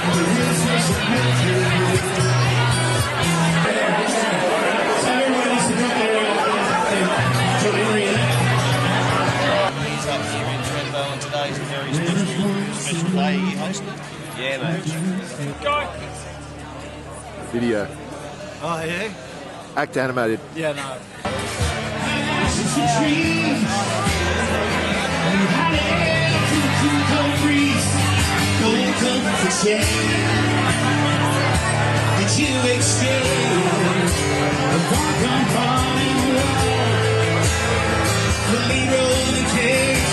He's up here in Thredbo and today's a very special day. You hosted? Yeah, mate. Go! Video. Oh, yeah? Act animated. Yeah, no. Did you experience the walk on falling wall? The lead roll the cage.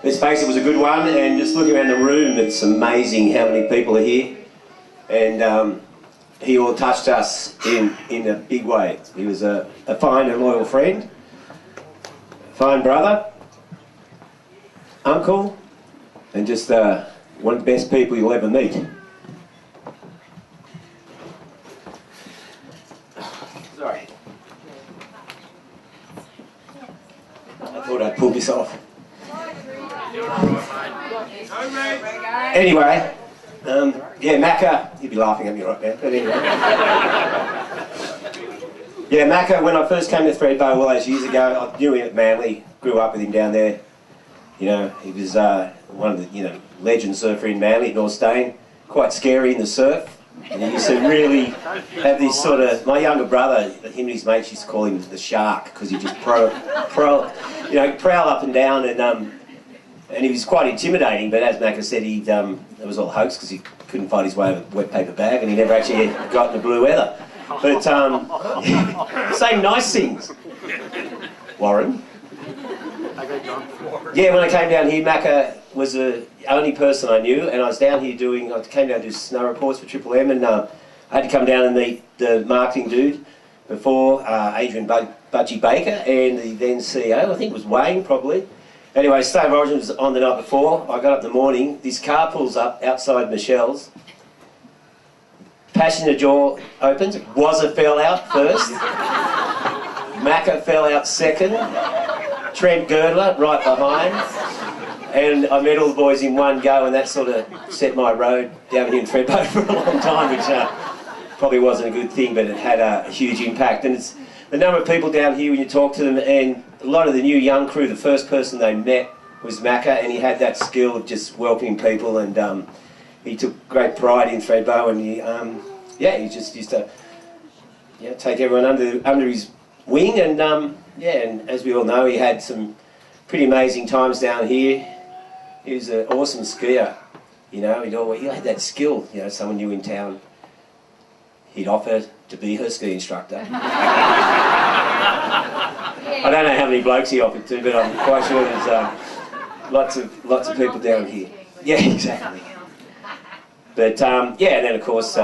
Let's face it, was a good one, and just looking around the room, it's amazing how many people are here. And he all touched us in a big way. He was a fine and loyal friend, fine brother, uncle, and just one of the best people you'll ever meet. Sorry. I thought I'd pull this off. Anyway, yeah, Macca, he'd be laughing at me right now, but anyway. Yeah, Macca, when I first came to Thredbo all those years ago, I knew him at Manly, grew up with him down there. You know, he was one of the, legend surfer in Manly, at North Stain, quite scary in the surf. And he used to really have this sort of, my younger brother, him and his mates used to call him the shark, because he'd just prowl up and down, and he was quite intimidating, but as Macca said, it was all hoax because he couldn't find his way over a wet paper bag and he never actually got in the blue weather. But saying nice things. Warren. Yeah, when I came down here, Macca was the only person I knew, and I was down here I came down to do snow reports for Triple M, and I had to come down and meet the marketing dude before, Adrian Budgie Baker, and the then CEO, I think it was Wayne probably. Anyway, State of Origin was on the night before. I got up in the morning, this car pulls up outside Michelle's. Passenger door opens, Wazza fell out first. Macca fell out second. Trent Girdler right behind. And I met all the boys in one go, and that sort of set my road down here in Thredbo for a long time, which probably wasn't a good thing, but it had a huge impact. And it's the number of people down here when you talk to them, and a lot of the new young crew, the first person they met was Macca, and he had that skill of just welcoming people, and he took great pride in Thredbo, and he just used to take everyone under his wing, and and as we all know, he had some pretty amazing times down here. He was an awesome skier, he had that skill, someone new in town, he'd offer to be her ski instructor. I don't know how many blokes he offered to, but I'm quite sure there's lots of people down here. Yeah, exactly. But and then of course,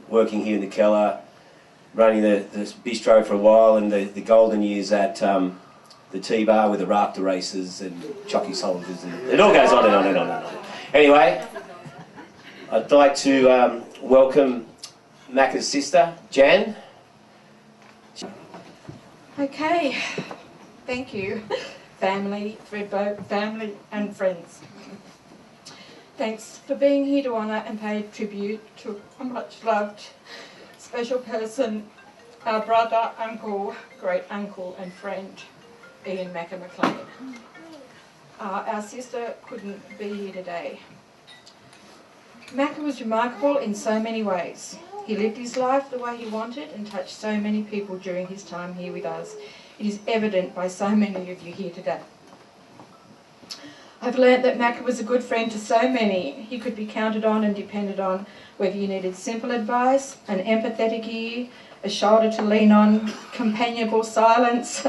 working here in the Keller, running the Bistro for a while, and the golden years at the T-Bar with the rafter races and Chocky Soldiers, and it all goes on and on and on and on. Anyway, I'd like to welcome Macca's sister, Jan. Okay, thank you. family, Thredbo family and friends. Thanks for being here to honour and pay tribute to a much loved, special person, our brother, uncle, great uncle and friend, Ian Macca McLean. Our sister couldn't be here today. Macca was remarkable in so many ways. He lived his life the way he wanted and touched so many people during his time here with us. It is evident by so many of you here today. I've learnt that Macca was a good friend to so many. He could be counted on and depended on, whether you needed simple advice, an empathetic ear, a shoulder to lean on, companionable silence,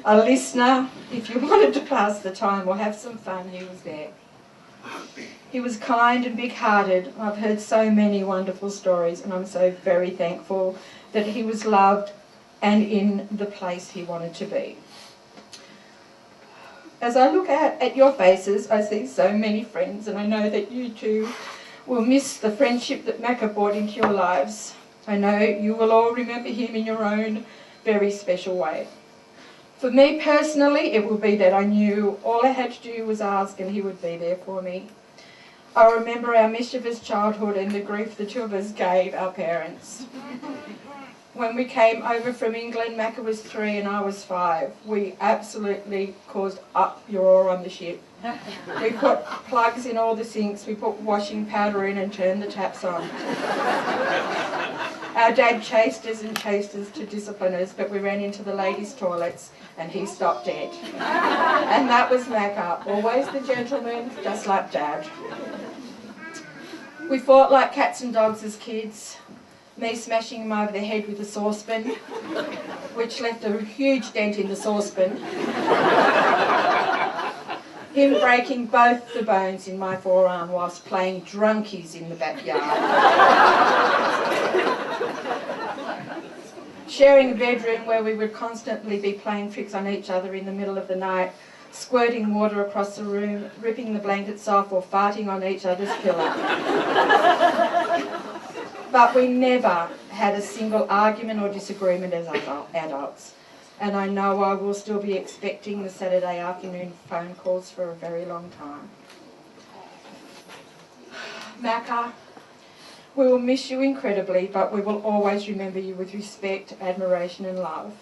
a listener. If you wanted to pass the time or have some fun, he was there. He was kind and big-hearted. I've heard so many wonderful stories, and I'm so very thankful that he was loved and in the place he wanted to be. As I look at your faces, I see so many friends, and I know that you too will miss the friendship that Macca brought into your lives. I know you will all remember him in your own very special way. For me personally, it will be that I knew all I had to do was ask and he would be there for me. I remember our mischievous childhood and the grief the two of us gave our parents. When we came over from England, Macca was 3 and I was 5. We absolutely caused uproar on the ship. We put plugs in all the sinks, we put washing powder in and turned the taps on. Our dad chased us to discipline us, but we ran into the ladies' toilets and he stopped dead. And that was Macca, always the gentleman, just like Dad. We fought like cats and dogs as kids, me smashing him over the head with a saucepan, which left a huge dent in the saucepan. Him breaking both the bones in my forearm whilst playing drunkies in the backyard. Sharing a bedroom where we would constantly be playing tricks on each other in the middle of the night, squirting water across the room, ripping the blankets off or farting on each other's pillow. But we never had a single argument or disagreement as adults. And I know I will still be expecting the Saturday afternoon phone calls for a very long time. Macca, we will miss you incredibly, but we will always remember you with respect, admiration and love.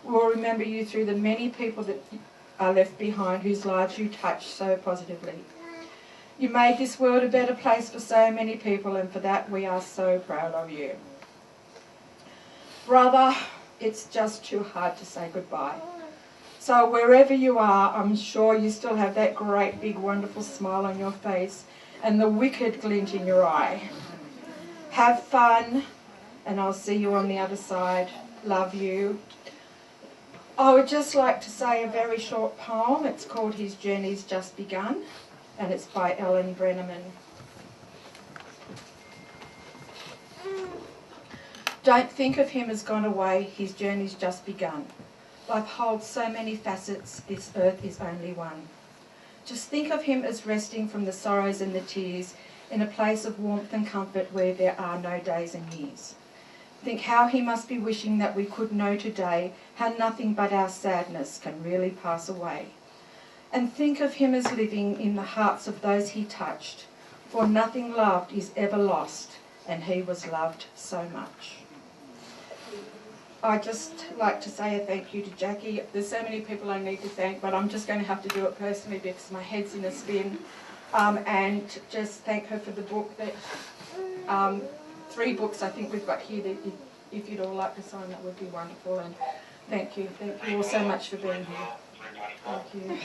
We will remember you through the many people that are left behind whose lives you touched so positively. You made this world a better place for so many people, and for that we are so proud of you. Brother, it's just too hard to say goodbye. So wherever you are, I'm sure you still have that great big wonderful smile on your face and the wicked glint in your eye. Have fun, and I'll see you on the other side. Love you. I would just like to say a very short poem. It's called His Journey's Just Begun, and it's by Ellen Brenneman. Don't think of him as gone away, his journey's just begun. Life holds so many facets, this earth is only one. Just think of him as resting from the sorrows and the tears in a place of warmth and comfort where there are no days and years. Think how he must be wishing that we could know today how nothing but our sadness can really pass away. And think of him as living in the hearts of those he touched, for nothing loved is ever lost, and he was loved so much. I'd just like to say a thank you to Jackie. There's so many people I need to thank, but I'm just going to have to do it personally because my head's in a spin. And just thank her for the book that, 3 books I think we've got here that if you'd all like to sign, that would be wonderful. And thank you all so much for being here. Thank you.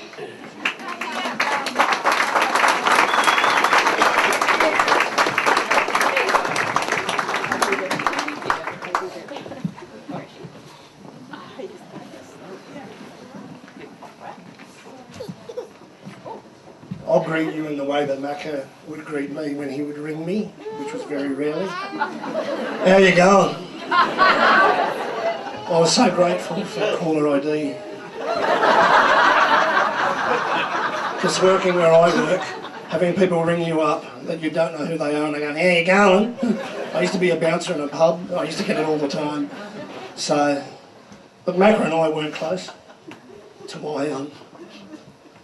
I'll greet you in the way that Macca would greet me when he would ring me, which was very rarely. How you going? I was so grateful for caller ID. Just working where I work, having people ring you up that you don't know who they are and they go, how you going? I used to be a bouncer in a pub. I used to get it all the time. So, but Macca and I weren't close to my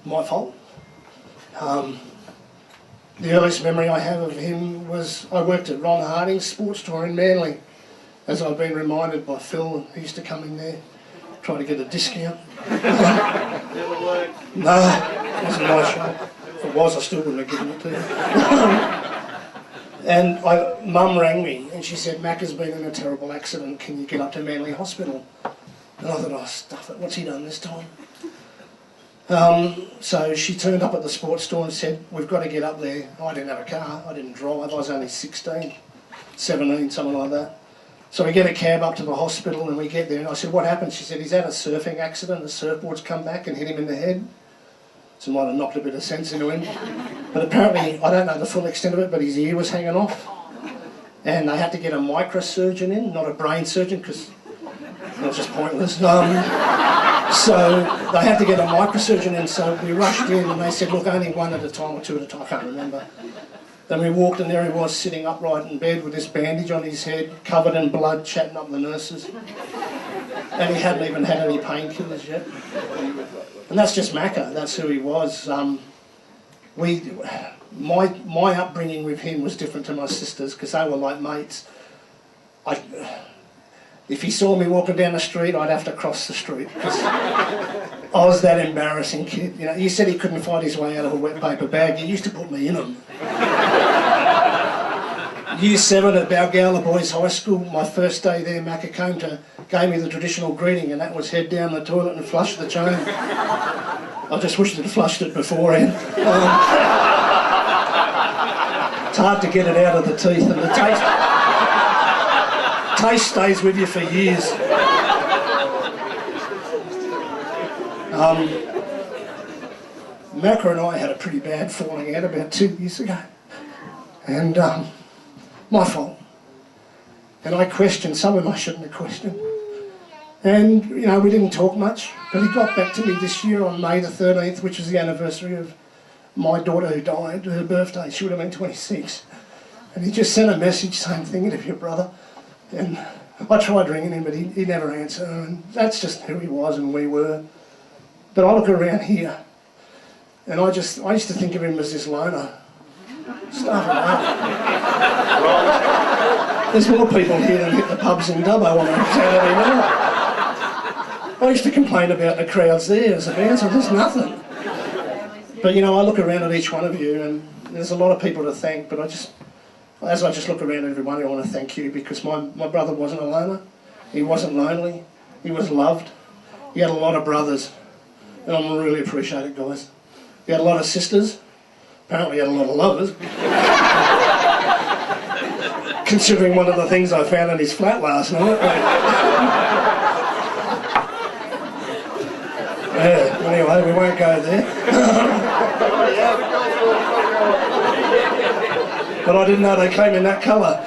my fault. The earliest memory I have of him was I worked at Ron Harding's sports store in Manly. As I've been reminded by Phil, he used to come in there, try to get a discount. Never worked. No, it wasn't my show. If it was, I still wouldn't have given it to you. And Mum rang me and she said, Macca's been in a terrible accident, can you get up to Manly Hospital? And I thought, oh, stuff it, what's he done this time? So she turned up at the sports store and said, we've got to get up there. I didn't have a car, I didn't drive, I was only 16, 17, something like that. So we get a cab up to the hospital and we get there and I said, what happened? She said, he's had a surfing accident, the surfboard's come back and hit him in the head. So might have knocked a bit of sense into him. But apparently, I don't know the full extent of it, but his ear was hanging off. And they had to get a microsurgeon in, not a brain surgeon, because it was just pointless. So they had to get a microsurgeon in, so we rushed in and they said, look, only one at a time or two at a time, I can't remember. Then we walked and there he was sitting upright in bed with this bandage on his head, covered in blood, chatting up the nurses. And he hadn't even had any painkillers yet. And that's just Macca, that's who he was. My upbringing with him was different to my sisters because they were like mates. If he saw me walking down the street, I'd have to cross the street because I was that embarrassing kid. You know, he said he couldn't find his way out of a wet paper bag. He used to put me in them. Year 7 at Balgowlah Boys High School, my first day there, Macca gave me the traditional greeting and that was head down the toilet and flush the chain. I just wished I'd flushed it beforehand. It's hard to get it out of the teeth and the taste stays with you for years. Macca and I had a pretty bad falling out about 2 years ago. And my fault. And I questioned something I shouldn't have questioned. And, you know, we didn't talk much, but he got back to me this year on May the 13th, which was the anniversary of my daughter who died, her birthday. She would have been 26. And he just sent a message saying, thinking of your brother. And I tried ringing him, but he never answered. And that's just who he was and we were. But I look around here, and I used to think of him as this loner. Stuff it up. There's more people here than hit the pubs in Dubbo on a Saturday night. I used to complain about the crowds there as a bouncer, there's nothing. But you know, I look around at each one of you and there's a lot of people to thank, but as I just look around at everyone, I want to thank you because my brother wasn't a loner, he wasn't lonely, he was loved, he had a lot of brothers, and I really appreciate it, guys. He had a lot of sisters, apparently he had a lot of lovers. Considering one of the things I found in his flat last night. Yeah, anyway, we won't go there. But I didn't know they came in that colour.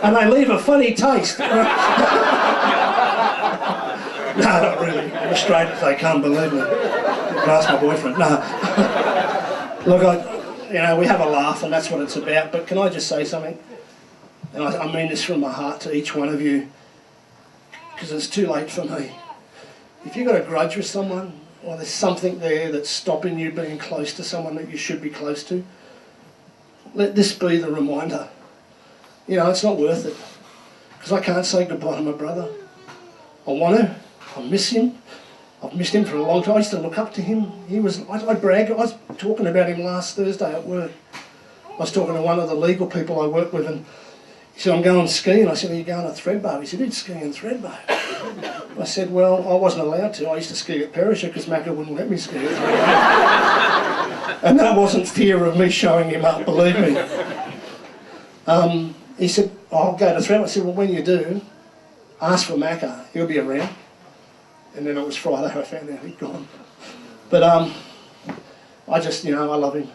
And they leave a funny taste. No, not really. I'm as straight as they come, believe me. You can ask my boyfriend. No. Look, you know, we have a laugh and that's what it's about, but can I just say something? And I mean this from my heart to each one of you, because it's too late for me. If you've got a grudge with someone, or there's something there that's stopping you being close to someone that you should be close to, let this be the reminder. You know, it's not worth it, because I can't say goodbye to my brother. I want to, I miss him. I've missed him for a long time. I used to look up to him. I brag. I was talking about him last Thursday at work. I was talking to one of the legal people I work with and he said, I'm going skiing. I said, are you going to Thredbo? He said, who'd ski in Thredbo? I said, well, I wasn't allowed to. I used to ski at Perisher because Macca wouldn't let me ski at Thredbo. And that wasn't fear of me showing him up, believe me. He said, I'll go to Thredbo. I said, well, when you do, ask for Macca. He'll be around. And then it was Friday, I found out he'd gone. But I just, you know, I love him.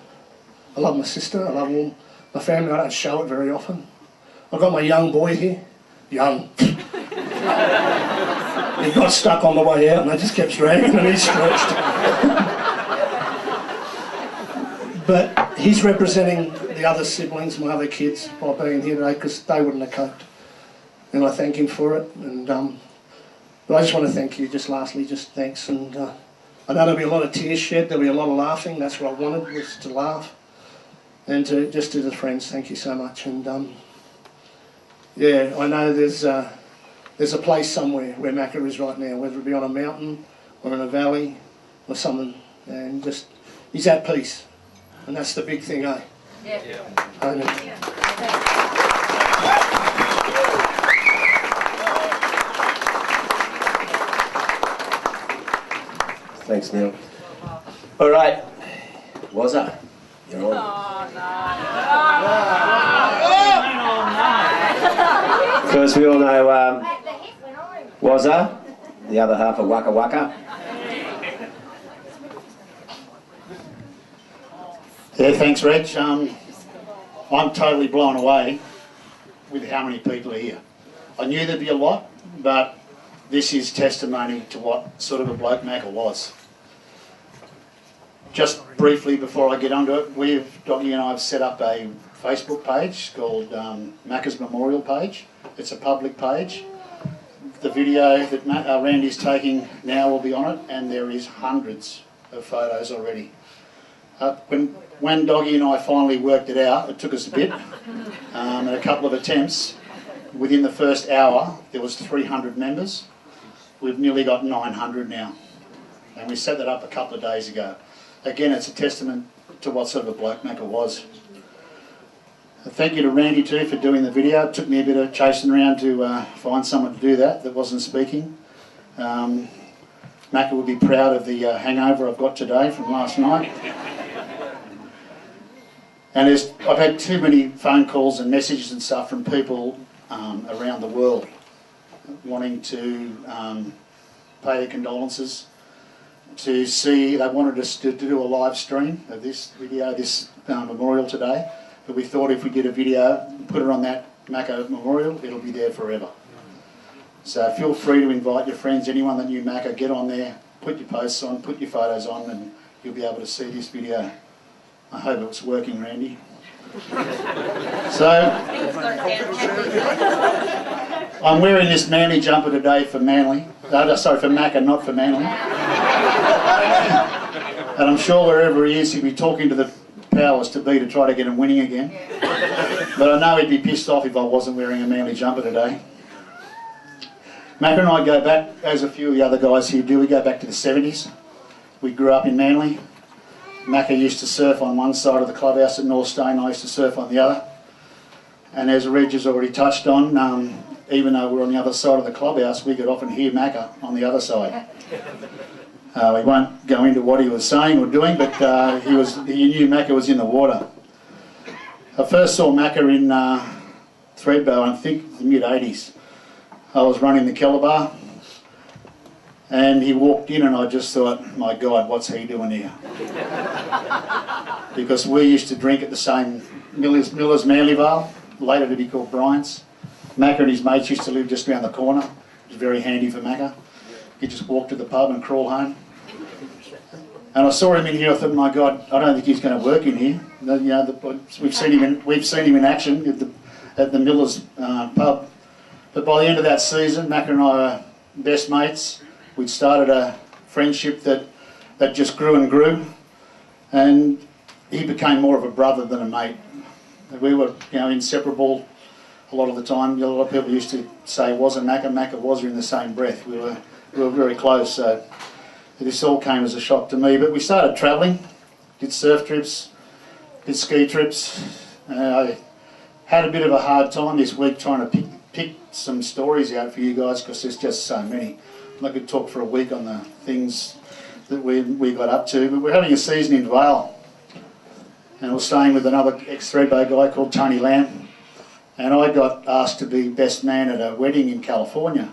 I love my sister, I love all my family. I don't show it very often. I've got my young boy here. Young. He got stuck on the way out and I just kept dragging and he's stretched. But he's representing the other siblings, my other kids, by being here today because they wouldn't have coped. And I thank him for it. And But I just want to thank you, just lastly, just thanks. And I know there'll be a lot of tears shed, there'll be a lot of laughing. That's what I wanted, was to laugh. And to the friends, thank you so much. And yeah, I know there's a place somewhere where Macca is right now, whether it be on a mountain or in a valley or something. And just, he's at peace. And that's the big thing, eh? Yeah. Thanks, Neil. All right, Wazza, you're on. Of course, we all know Wazza, the other half of Waka Waka. Yeah, thanks, Reg. I'm totally blown away with how many people are here. I knew there'd be a lot, but this is testimony to what sort of a bloke Macca was. Just briefly before I get onto it, Doggy and I have set up a Facebook page called Macca's Memorial page. It's a public page. The video that Randy's taking now will be on it, and there is hundreds of photos already. When Doggy and I finally worked it out, it took us a bit, and a couple of attempts. Within the first hour, there was 300 members. We've nearly got 900 now, and we set that up a couple of days ago. Again, it's a testament to what sort of a bloke Macca was. Thank you to Randy too for doing the video. It took me a bit of chasing around to find someone to do that wasn't speaking. Macca would be proud of the hangover I've got today from last night. And I've had too many phone calls and messages and stuff from people around the world wanting to pay their condolences, they wanted us to do a live stream of this video, this memorial today, but we thought if we did a video, put it on that Macca memorial, it'll be there forever. So feel free to invite your friends, anyone that knew Macca, get on there, put your posts on, put your photos on, and you'll be able to see this video. I hope it's working, Randy. So, I'm wearing this Manly jumper today for Manly. Sorry, for Macca, not for Manly. And I'm sure wherever he is, he'll be talking to the powers to be to try to get him winning again. But I know he'd be pissed off if I wasn't wearing a Manly jumper today. Macca and I go back, as a few of the other guys here do, we go back to the 70s. We grew up in Manly. Macca used to surf on one side of the clubhouse at North Stone, I used to surf on the other. And as Reg has already touched on, even though we're on the other side of the clubhouse, we could often hear Macca on the other side. We won't go into what he was saying or doing, but he knew Macca was in the water. I first saw Macca in Thredbo, I think the mid-80s. I was running the Kellabar, and he walked in and I just thought, my God, what's he doing here? Because we used to drink at the same Miller's Manlyvale, later to be called Bryant's. Macca and his mates used to live just around the corner. It was very handy for Macca. He'd just walk to the pub and crawl home. And I saw him in here, I thought, my God, I don't think he's going to work in here. You know, we've seen him in action at the Miller's pub. But by the end of that season, Macca and I were best mates. We'd started a friendship that just grew and grew, and he became more of a brother than a mate. We were, inseparable a lot of the time. A lot of people used to say, wasn't Macca? Macca was in the same breath. We were very close, so this all came as a shock to me. But we started travelling, did surf trips, did ski trips. I had a bit of a hard time this week trying to pick some stories out for you guys because there's just so many. I could talk for a week on the things that we got up to, but we're having a season in Vale, and we're staying with another ex-Thredbo guy called Tony Lamb, and I got asked to be best man at a wedding in California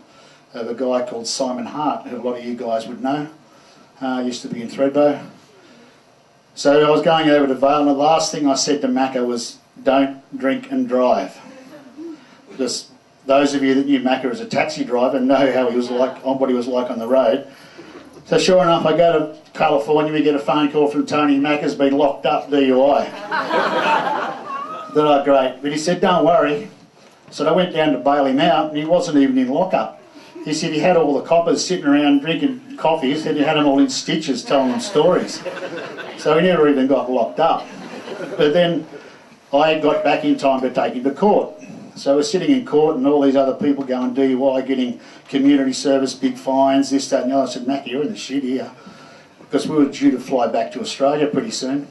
of a guy called Simon Hart, who a lot of you guys would know, used to be in Thredbo. So I was going over to Vale, and the last thing I said to Macca was, don't drink and drive. Because those of you that knew Macca as a taxi driver know how he was like, what he was like on the road. So sure enough, I go to California, we get a phone call from Tony, Macca's been locked up, DUI. I thought, oh great. But he said, don't worry. So I went down to bail him out, and he wasn't even in lockup. He said he had all the coppers sitting around drinking coffee. He said he had them all in stitches telling them stories. So he never even got locked up. But then I got back in time to take him to court. So we're sitting in court and all these other people going DUI, getting community service, big fines, this, that and the other. I said, Macca, you're in the shit here. Because we were due to fly back to Australia pretty soon.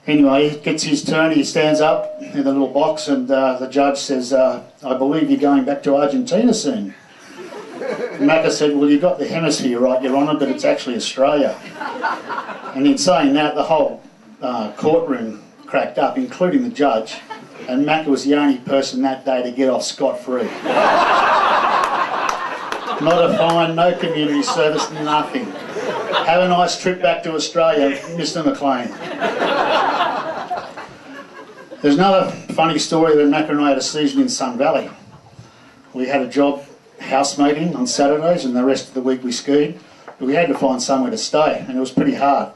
Anyway, he gets his turn, he stands up in the little box and the judge says, I believe you're going back to Argentina soon. Macca said, well, you got the hemisphere right, Your Honour, but it's actually Australia. And in saying that, the whole courtroom cracked up, including the judge, and Macca was the only person that day to get off scot-free. Not a fine, no community service, nothing. Have a nice trip back to Australia, Mr McLean. There's another funny story when Macca and I had a season in Sun Valley. We had a job housemating on Saturdays and the rest of the week we skied. But we had to find somewhere to stay and it was pretty hard.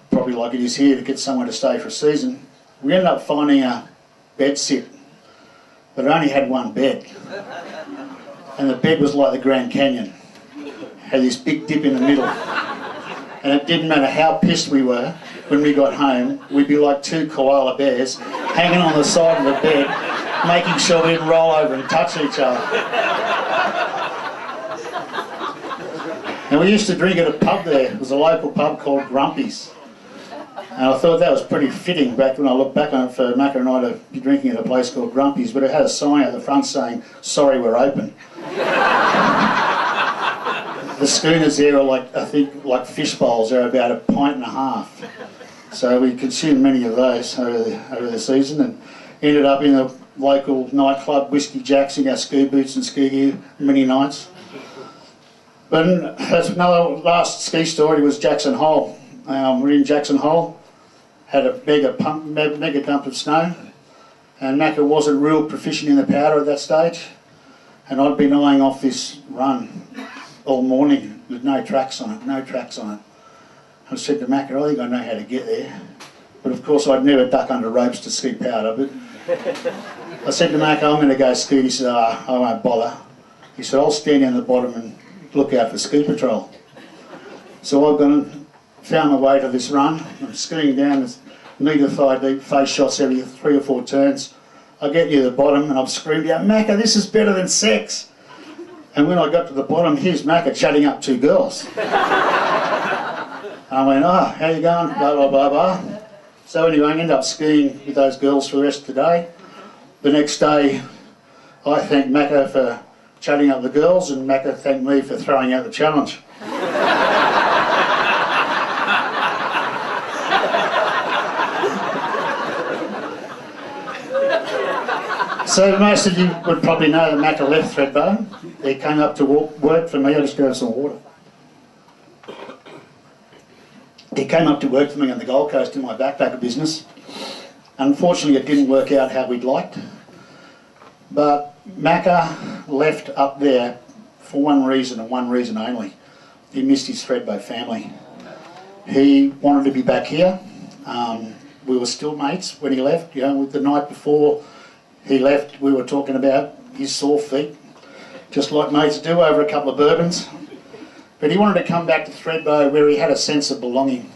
Probably like it is here to get somewhere to stay for a season. We ended up finding a bed sit, but it only had one bed. And the bed was like the Grand Canyon. Had this big dip in the middle. And it didn't matter how pissed we were when we got home, we'd be like two koala bears hanging on the side of the bed, making sure we didn't roll over and touch each other. And we used to drink at a pub there. It was a local pub called Grumpy's. And I thought that was pretty fitting back when I look back on it for Macca and I to be drinking at a place called Grumpy's, but it had a sign at the front saying, sorry, we're open. The schooners there are like, I think, like fish bowls. They're about 1.5 pints. So we consumed many of those over the season and ended up in a local nightclub, Whiskey Jack's, in our ski boots and ski gear many nights. But that's another last ski story was Jackson Hole. We're in Jackson Hole, had a mega dump of snow, and Macca wasn't real proficient in the powder at that stage, and I'd been eyeing off this run all morning with no tracks on it. I said to Macca, I think I know how to get there. But of course I'd never duck under ropes to ski powder, but I said to Macca, I'm going to go ski. He said, I won't bother. He said, I'll stand down the bottom and look out for ski patrol. So I've gone and found my way to this run. I'm skiing down this knee-to-thigh deep face shots every 3 or 4 turns. I get near the bottom and I've screamed out, Macca, this is better than sex. And when I got to the bottom, here's Macca chatting up 2 girls. I went, how you going? Blah, blah, blah, blah. So anyway, I ended up skiing with those girls for the rest of the day. The next day, I thanked Macca for chatting up the girls and Macca thanked me for throwing out the challenge. So most of you would probably know that Macca left Thredbo. He came up to work for me. I'll just grab some water. He came up to work for me on the Gold Coast in my backpacker business. Unfortunately, it didn't work out how we'd liked. But Macca left up there for one reason and one reason only. He missed his Thredbo family. He wanted to be back here. We were still mates when he left. You know, the night before he left, we were talking about his sore feet, just like mates do over a couple of bourbons. But he wanted to come back to Thredbo where he had a sense of belonging.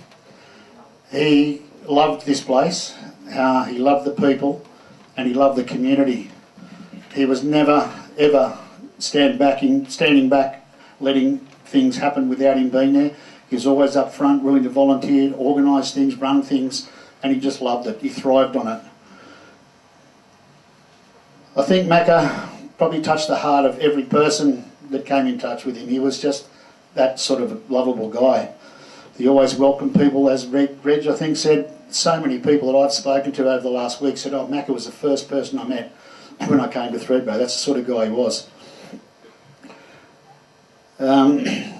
He loved this place, he loved the people, and he loved the community. He was never, ever standing back, letting things happen without him being there. He was always up front, willing to volunteer, organise things, run things, and he just loved it. He thrived on it. I think Macca probably touched the heart of every person that came in touch with him. He was just that sort of a lovable guy. He always welcomed people, as Reg I think said. So many people that I've spoken to over the last week said, oh, Macca was the first person I met when I came to Thredbo. That's the sort of guy he was. A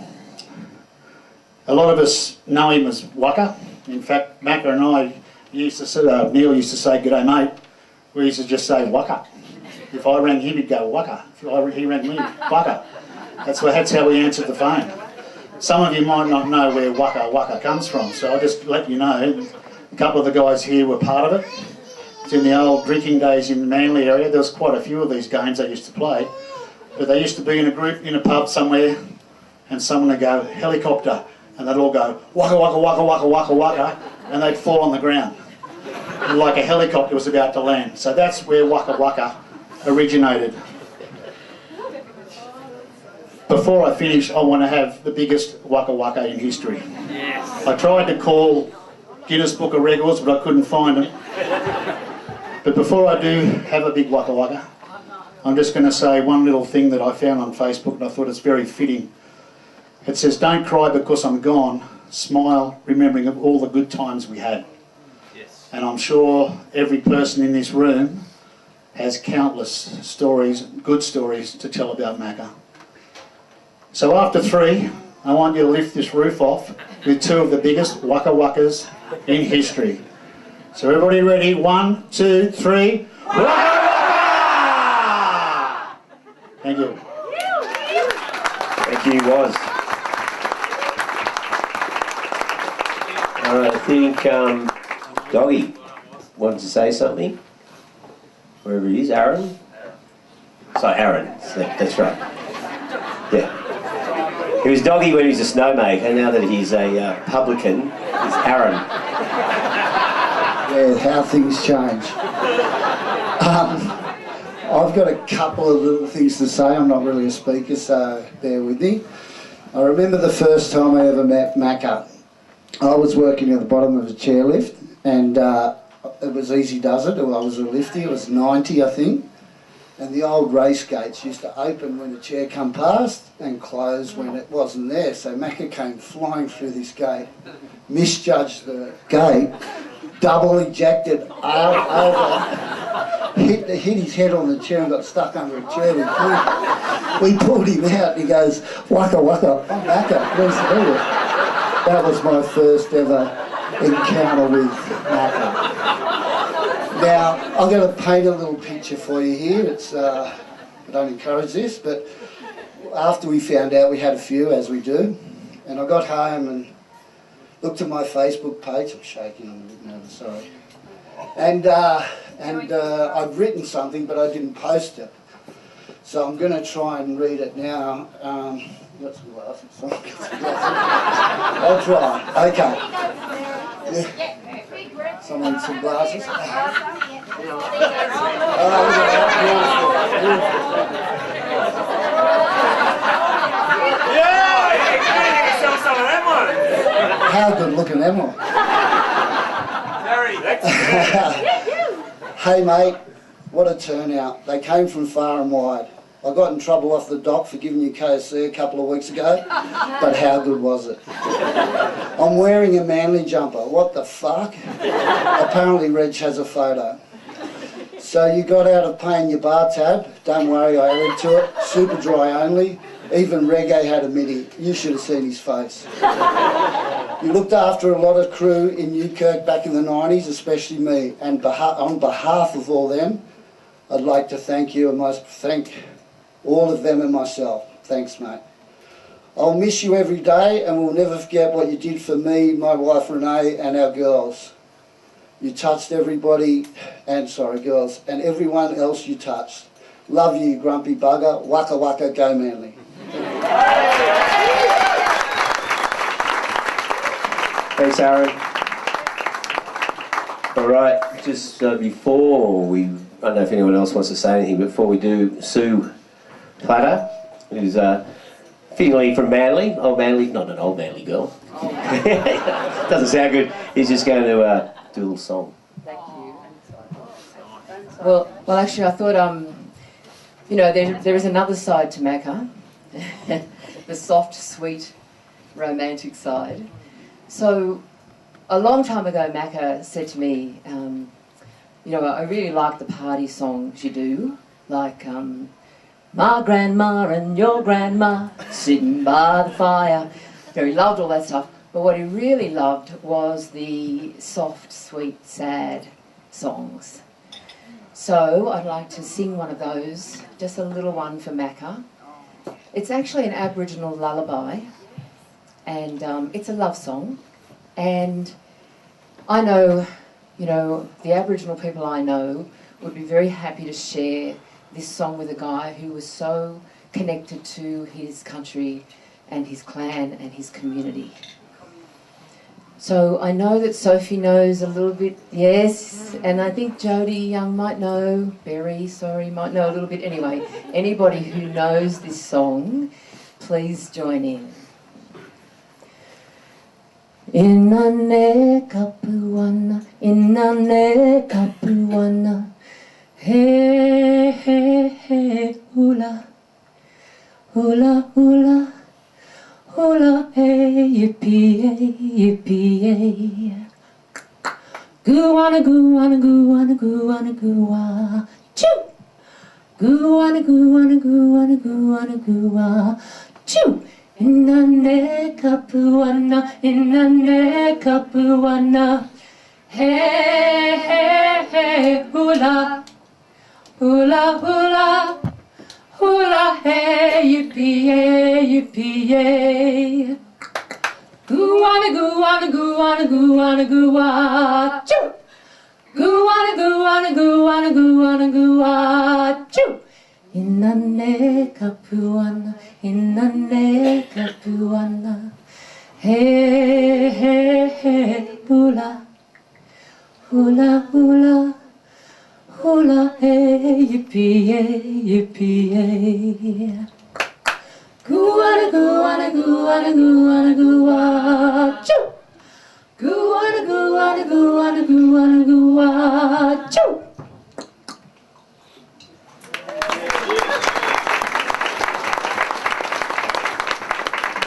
lot of us know him as Waka. In fact, Macca and I used to say, Neil used to say, g'day mate. We used to just say Waka. If I rang him, he'd go Waka. If he rang me, Waka. That's how we answered the phone. Some of you might not know where Waka Waka comes from, so I'll just let you know. A couple of the guys here were part of it. It's in the old drinking days in the Manly area. There was quite a few of these games I used to play. But they used to be in a group in a pub somewhere, and someone would go, helicopter, and they'd all go, waka waka waka waka waka waka, and they'd fall on the ground, like a helicopter was about to land. So that's where waka waka originated. Before I finish, I want to have the biggest waka waka in history. Yes. I tried to call Guinness Book of Records, but I couldn't find them. But before I do have a big waka waka, I'm just going to say one little thing that I found on Facebook, and I thought it's very fitting. It says, "Don't cry because I'm gone. Smile, remembering of all the good times we had." Yes. And I'm sure every person in this room has countless stories, good stories, to tell about Macca. So after 3, I want you to lift this roof off with 2 of the biggest waka wakas in history. So everybody ready? 1, 2, 3. Waka waka! Thank you. Thank you, Woz. I think Doggy wanted to say something. Wherever he is, Aaron? Sorry, Aaron. That's right. Yeah. He was Doggy when he was a snowmaker. Now that he's a publican, he's Aaron. Yeah, how things change. I've got a couple of little things to say. I'm not really a speaker, so bear with me. I remember the first time I ever met Macca. I was working at the bottom of a chairlift, and it was easy does it. I was a lifty, it was 90 I think, and the old race gates used to open when a chair come past and close when it wasn't there. So Macca came flying through this gate, misjudged the gate, double ejected over, hit his head on the chair and got stuck under a chair. We pulled him out and he goes, "Waka waka, I'm Macca, where's the deal?" That was my first ever encounter with Macca. Now, I'm going to paint a little picture for you here. It's I don't encourage this, but after we found out, we had a few, as we do, and I got home and looked at my Facebook page. I'm shaking, I'm a bit nervous, sorry. And I'd written something, but I didn't post it. So I'm going to try and read it now. Got some glasses. I'll try. Okay. Yeah. Someone some glasses. How good looking am I? Hey mate, what a turnout. They came from far and wide. I got in trouble off the dock for giving you KFC a couple of weeks ago, but how good was it? I'm wearing a Manly jumper. What the fuck? Apparently Reg has a photo. So you got out of paying your bar tab. Don't worry, I added to it. Super dry only. Even Reggae had a midi. You should have seen his face. You looked after a lot of crew in Newkirk back in the 90s, especially me. And on behalf of all them, I'd like to thank you and thank all of them and myself. Thanks, mate. I'll miss you every day and we'll never forget what you did for me, my wife Renee and our girls. You touched everybody, and sorry girls, and everyone else you touched. Love you, grumpy bugger. Waka waka, go Manly. Thanks, Aaron. All right, just before we, I don't know if anyone else wants to say anything, but before we do, Sue Platter, who's fittingly from Manly, not an old Manly girl. Doesn't sound good. He's just going to do a little song. Thank you. Well, actually, I thought, you know, there is another side to Macca, the soft, sweet, romantic side. So, a long time ago, Macca said to me, you know, I really like the party songs you do, like my grandma and your grandma sitting by the fire. You know, he loved all that stuff, but what he really loved was the soft, sweet, sad songs. So I'd like to sing one of those, just a little one for Macca. It's actually an Aboriginal lullaby, and it's a love song. And I know, you know, the Aboriginal people I know would be very happy to share this song with a guy who was so connected to his country and his clan and his community. So I know that Sophie knows a little bit, yes, and I think Jodie Young might know, Berry, sorry, might know a little bit. Anyway, anybody who knows this song, please join in. Inane kapuana, inane kapuana, he he he, hula, hula hula. Hula hey, yippee, yippee. Goo-wanna, goo-wanna, goo-wanna, goo-wanna, goo-wah. Choo! Goo-wanna, goo-wanna, goo-wanna, goo-wanna, goo-wah. Choo! Inane kapuana, inane kapuana. Hey, hey, hey, hula. Hula, hula. Hula hey, yippee, yippee. Goo-wanna, goo-wanna, goo-wanna, goo-wanna, goo-wah. Choo! Goo-wanna, goo-wanna, goo-wanna, goo-wanna, goo-wah. Choo! Inane kapuana, inane kapuana. Hey, hey, hey, hula. Hula, hula. Hula hey, yippee, yippee. Goo-wanna, goo-wanna, goo-wanna, goo-wanna, goo-wah. Choo! Goo-wanna, goo-wanna, goo-wanna, goo-wanna, goo-wah. Choo!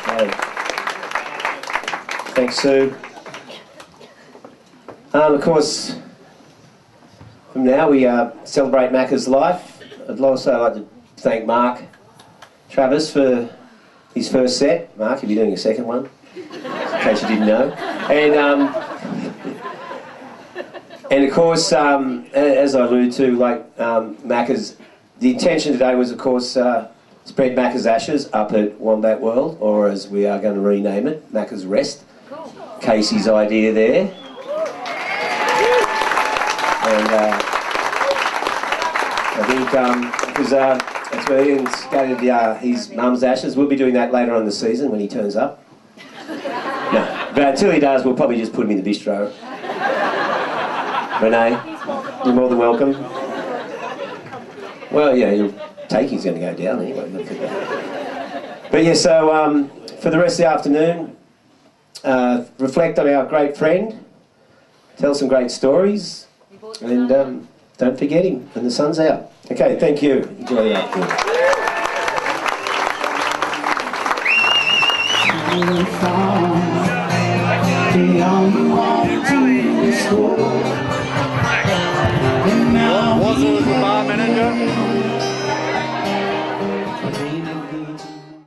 Okay. Thanks, Sue. Of course, from now we celebrate Macca's life. I'd also like to thank Mark Travis for his first set. Mark, you'll be doing a second one, in case you didn't know. And of course, as I alluded to, like Macca's, the intention today was, of course, spread Macca's ashes up at Wombat World, or as we are going to rename it, Macca's Rest. Casey's idea there. And I think because that's where Ian's scattered his mum's ashes. We'll be doing that later on in the season when he turns up. No, but until he does, we'll probably just put him in the bistro. Renee, you're more than welcome. Well, yeah, your taking's going to go down anyway. But yeah, so for the rest of the afternoon, reflect on our great friend, tell some great stories. And don't forget him when the sun's out. Okay, thank you. Enjoy the afternoon. Was it the bar manager?